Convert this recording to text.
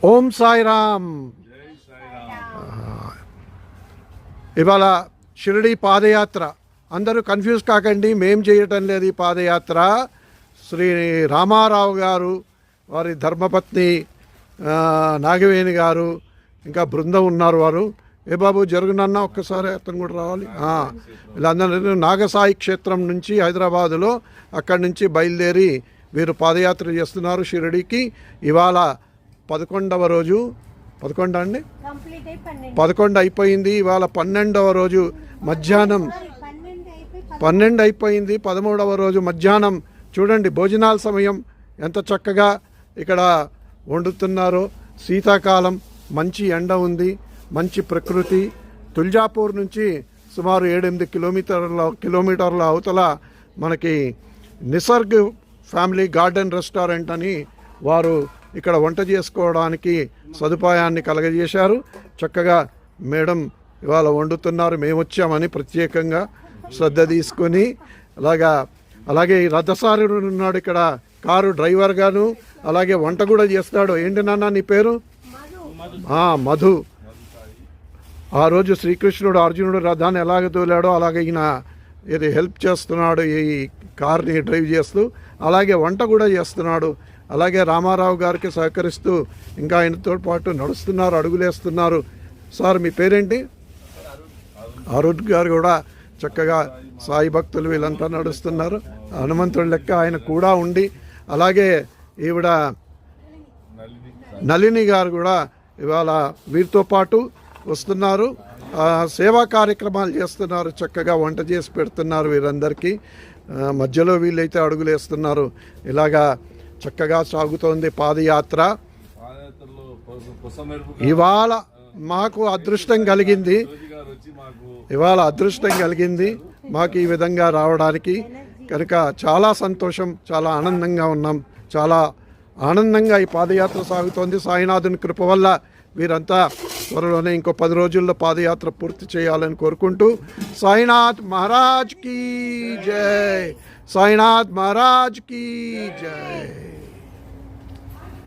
ఓం సాయిరామ్. ఇవాళ షిరిడి పాదయాత్ర. అందరూ కన్ఫ్యూజ్ కాకండి, మేం చేయటం లేదు ఈ పాదయాత్ర. శ్రీ రామారావు గారు, వారి ధర్మపత్ని నాగవేణి గారు, ఇంకా బృందం ఉన్నారు. వారు ఏ బాబు జరుగునన్నా ఒక్కసారి అతను కూడా రావాలి. వీళ్ళందరూ నాగసాయి క్షేత్రం నుంచి హైదరాబాదులో అక్కడి నుంచి బయలుదేరి వీరు పాదయాత్ర చేస్తున్నారు షిరిడికి. ఇవాళ 11వ రోజు. 11 అండి, 11 అయిపోయింది. ఇవాళ 12వ రోజు మధ్యాహ్నం 12 అయిపోయింది. 13వ రోజు మధ్యాహ్నం చూడండి, భోజనాల సమయం ఎంత చక్కగా ఇక్కడ వండుతున్నారో. శీతాకాలం, మంచి ఎండ ఉంది, మంచి ప్రకృతి. తుల్జాపూర్ నుంచి సుమారు 7-8 కిలోమీటర్ల అవతల మనకి నిసర్గ్ ఫ్యామిలీ గార్డెన్ రెస్టారెంట్ అని వారు ఇక్కడ వంట చేసుకోవడానికి సదుపాయాన్ని కలగజేశారు. చక్కగా మేడం ఇవాళ వండుతున్నారు. మేము వచ్చామని ప్రత్యేకంగా శ్రద్ధ తీసుకొని. అలాగే ఈ రథసారుడు ఉన్నాడు ఇక్కడ, కారు డ్రైవర్ గాను, అలాగే వంట కూడా చేస్తాడు. ఏంటి నాన్న నీ పేరు? మధు. ఆ రోజు శ్రీకృష్ణుడు అర్జునుడు రథాన్ని ఎలాగ తోలాడో అలాగే ఈయన ఇది హెల్ప్ చేస్తున్నాడు ఈ కార్ని డ్రైవ్ చేస్తూ. అలాగే వంట కూడా చేస్తున్నాడు. అలాగే రామారావు గారికి సహకరిస్తూ ఇంకా ఆయనతో పాటు నడుస్తున్నారు, అడుగులేస్తున్నారు. సార్ మీ పేరేంటి? అరుణ్ గారు కూడా చక్కగా సాయి భక్తులు వీళ్ళంతా నడుస్తున్నారు. హనుమంతుడి లెక్క ఆయన కూడా ఉండి, అలాగే ఈవిడ నళిని గారు కూడా ఇవాళ వీరితో పాటు వస్తున్నారు. సేవా కార్యక్రమాలు చేస్తున్నారు, చక్కగా వంట చేసి పెడుతున్నారు వీరందరికీ. మధ్యలో వీళ్ళైతే అడుగులేస్తున్నారు. ఇలాగా చక్కగా సాగుతోంది పాదయాత్ర. ఇవాళ మాకు అదృష్టం కలిగింది, మాకు ఈ విధంగా రావడానికి. కనుక చాలా సంతోషం, చాలా ఆనందంగా ఉన్నాం. చాలా ఆనందంగా ఈ పాదయాత్ర సాగుతోంది. సాయినాథుని కృప వల్ల వీరంతా త్వరలోనే ఇంకో 10 రోజుల్లో పాదయాత్ర పూర్తి చేయాలని కోరుకుంటూ, సాయినాథ్ మహారాజ్ కీ జై, సాయినాథ్ మహారాజ్ కీ జై.